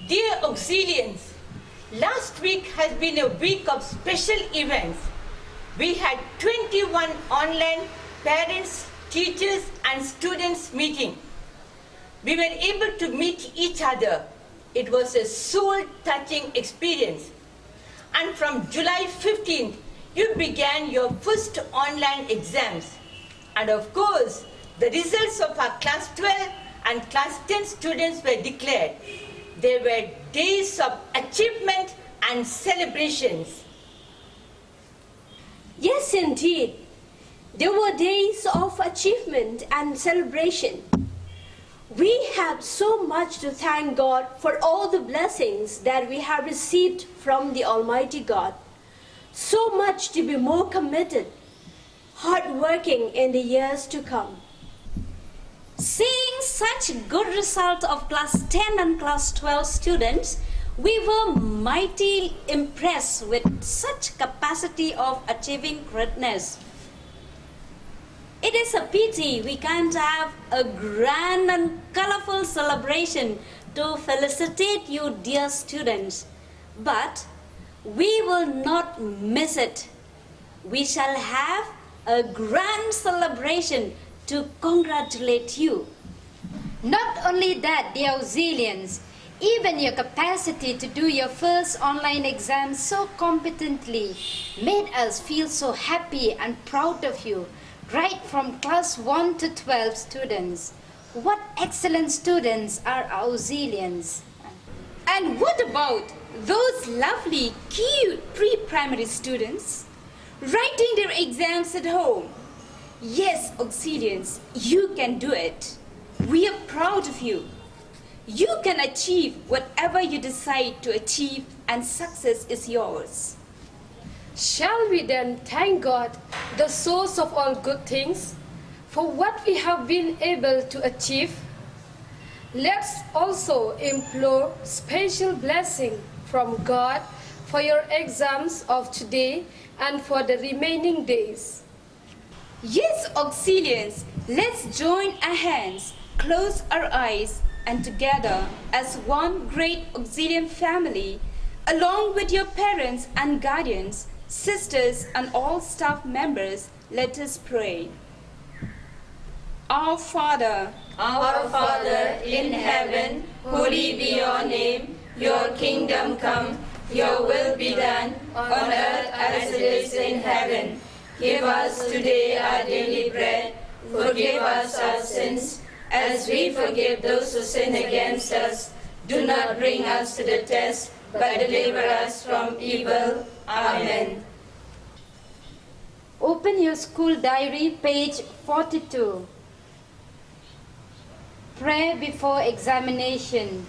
Dear Auxilians, last week has been a week of special events. We had 21 online parents, teachers and students meeting. We were able to meet each other. It was a soul-touching experience. And from July 15th, you began your first online exams. And of course, the results of our class 12 and class 10 students were declared. They were days of achievement and celebrations. Yes, indeed. There were days of achievement and celebration. We have so much to thank God for all the blessings that we have received from the Almighty God. So much to be more committed, hardworking in the years to come. Seeing such good result of class 10 and class 12 students, we were mighty impressed with such capacity of achieving greatness. It is a pity we can't have a grand and colorful celebration to felicitate you, dear students. But we will not miss it. We shall have a grand celebration to congratulate you. Not only that, dear Auxilians, even your capacity to do your first online exam so competently made us feel so happy and proud of you, right from class 1 to 12 students. What excellent students are our Auxilians. And what about those lovely, cute pre-primary students writing their exams at home? Yes, Auxilians, you can do it. We are proud of you. You can achieve whatever you decide to achieve, and success is yours. Shall we then thank God, the source of all good things, for what we have been able to achieve? Let's also implore special blessing from God for your exams of today and for the remaining days. Yes, Auxilians, let's join our hands, close our eyes, and together as one great Auxilian family, along with your parents and guardians, sisters and all staff members, let us pray. Our Father in heaven, holy be your name. Your kingdom come, your will be done on earth as it is in heaven. Give us today our daily bread. Forgive us our sins as we forgive those who sin against us. Do not bring us to the test, but deliver us from evil. Amen. Open your school diary, page 42. Prayer before examination.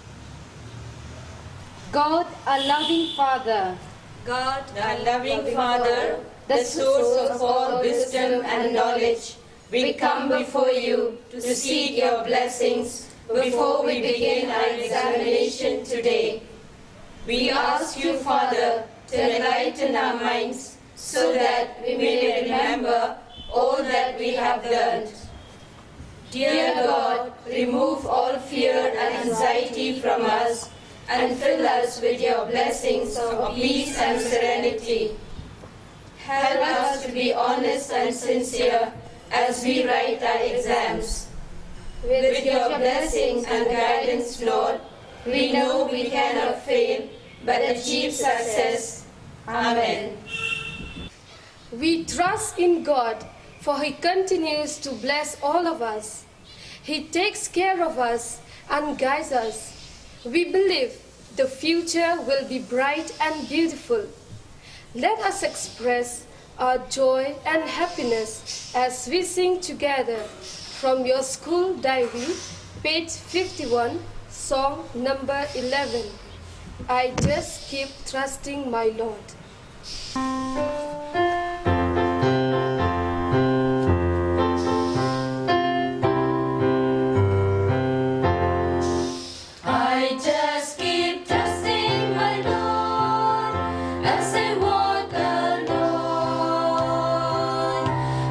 God, a loving Father, God, our loving Father, the source of all wisdom and knowledge, we come before you to seek your blessings before we begin our examination today. We ask you, Father, to enlighten our minds so that we may remember all that we have learned. Dear God, remove all fear and anxiety from us and fill us with your blessings of peace and serenity. Help us to be honest and sincere as we write our exams. With your blessings and guidance, Lord, we know we cannot fail but achieve success. Amen. We trust in God, for He continues to bless all of us. He takes care of us and guides us. We believe the future will be bright and beautiful. Let us express our joy and happiness as we sing together from your school diary, page 51, song number 11. I just keep trusting my Lord. I just keep trusting my Lord as I walk alone.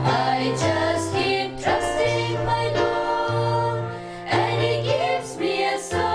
I just keep trusting my Lord, and He gives me a song.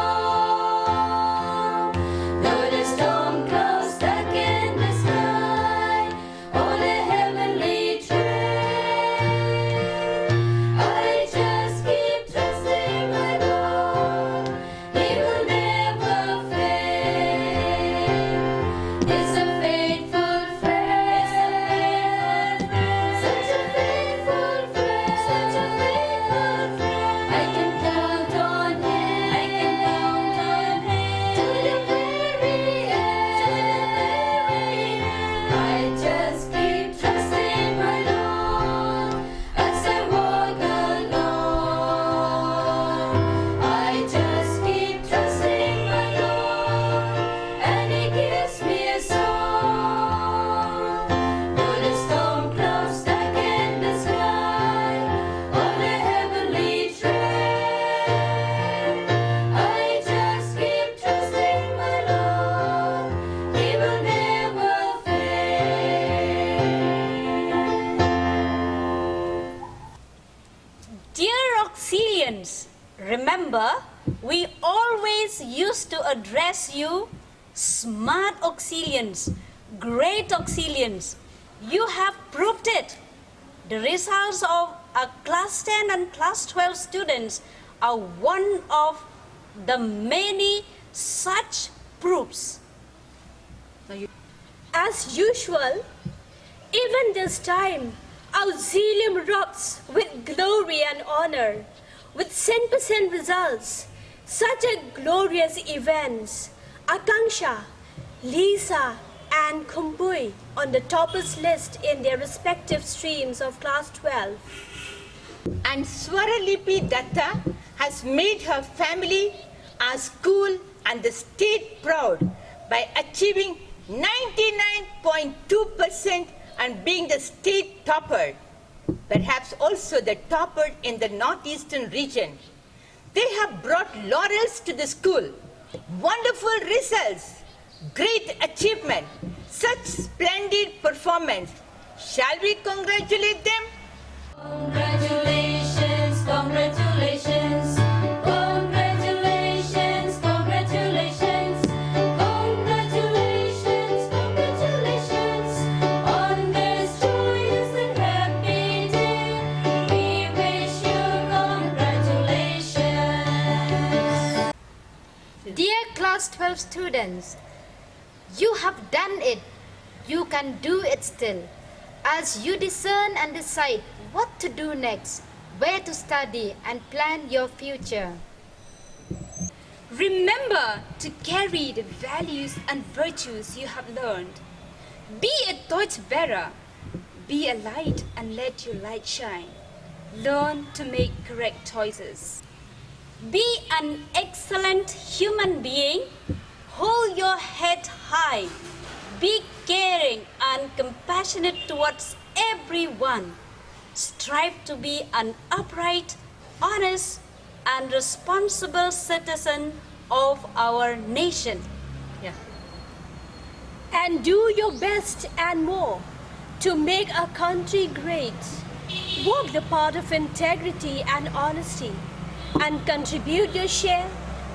always used to address you smart auxilians, great auxilians. You have proved it. The results of our class 10 and class 12 students are one of the many such proofs. As usual, even this time, Auxilium rocks with glory and honor, with 100% results. Such a glorious events. Akanksha, Lisa, and Kumbui on the toppers list in their respective streams of class 12. And Swaralipi Datta has made her family, our school, and the state proud by achieving 99.2% and being the state topper, perhaps also the topper in the northeastern region. They have brought laurels to the school, wonderful results, great achievement, such splendid performance. Shall we congratulate them? Congratulations, congratulations, congratulations, congratulations, congratulations, congratulations on this joyous and happy day. We wish you congratulations. Dear class 12 students, you have done it. You can do it still. As you discern and decide what to do next, where to study and plan your future. Remember to carry the values and virtues you have learned. Be a torchbearer. Be a light and let your light shine. Learn to make correct choices. Be an excellent human being. Hold your head high. Be caring and compassionate towards everyone. Strive to be an upright, honest, and responsible citizen of our nation. And do your best and more to make our country great. Walk the path of integrity and honesty and contribute your share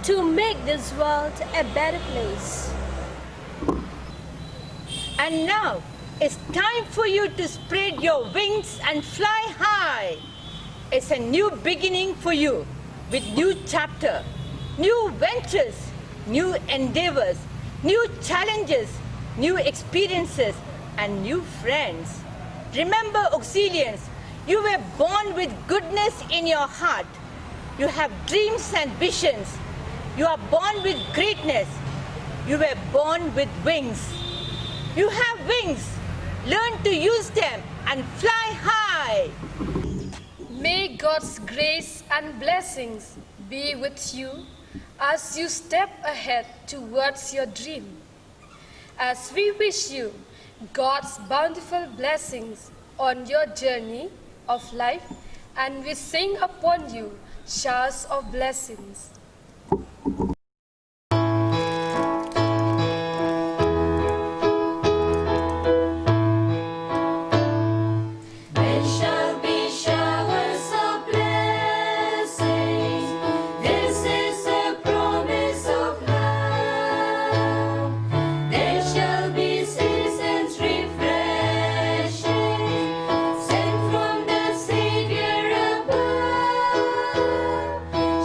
to make this world a better place. And now it's time for you to spread your wings and fly high. It's a new beginning for you with new chapter, new ventures, new endeavors, new challenges, new experiences, and new friends. Remember, Auxilians, you were born with goodness in your heart. You have dreams and visions. You are born with greatness. You were born with wings. You have wings. Learn to use them and fly high. May God's grace and blessings be with you as you step ahead towards your dream. As we wish you God's bountiful blessings on your journey of life, and we sing upon you showers of blessings. There shall be showers of blessings. This is the promise of love. There shall be seasons refreshing, sent from the Savior above.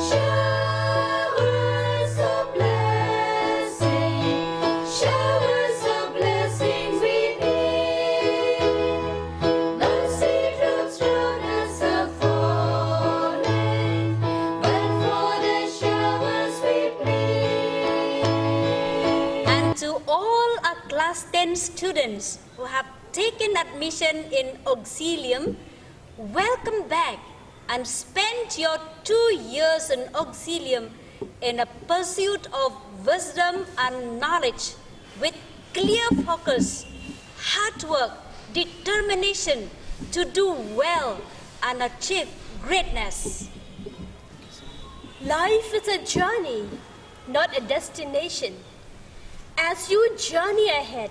Showers of blessings we need. Mercy drops round us are falling, but for the showers we plead. And to all our class 10 students who have taken admission in Auxilium, welcome back and spend your 2 years in Auxilium in a pursuit of wisdom and knowledge with clear focus, hard work, determination to do well and achieve greatness. Life is a journey, not a destination. As you journey ahead,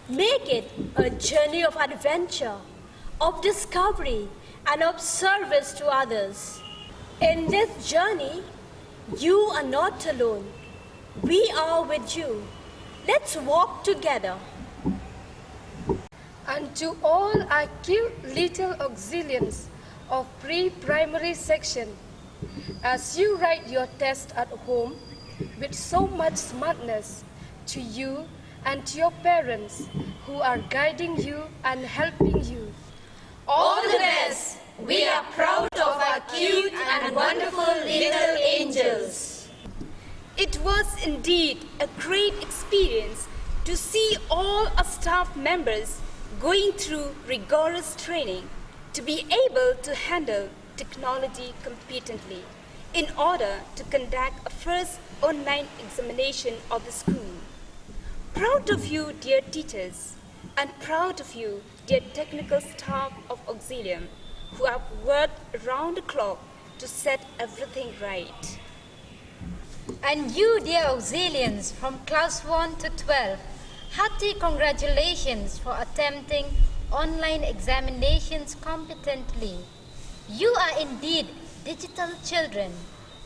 make it a journey of adventure, of discovery, and of service to others. In this journey, You are not alone. We are with you. Let's walk together. And to all our cute little auxilians of pre-primary section, as you write your test at home with so much smartness, to you and to your parents who are guiding you and helping you. All the best. We are proud of our cute and wonderful little angels. It was indeed a great experience to see all our staff members going through rigorous training to be able to handle technology competently in order to conduct a first online examination of the school. Proud of you, dear teachers, and proud of you, dear technical staff of Auxilium, who have worked around the clock to set everything right. And you, dear auxilians from class 1 to 12, hearty congratulations for attempting online examinations competently. You are indeed digital children,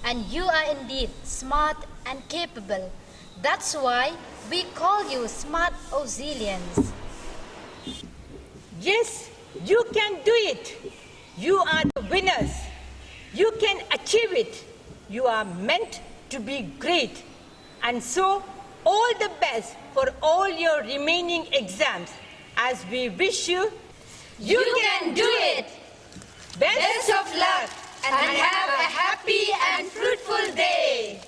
and you are indeed smart and capable. That's why we call you smart auxilians. Yes, you can do it. You are the winners. You can achieve it. You are meant to be great. And so, all the best for all your remaining exams as we wish you, You can do it. Best of luck and have a happy and fruitful day.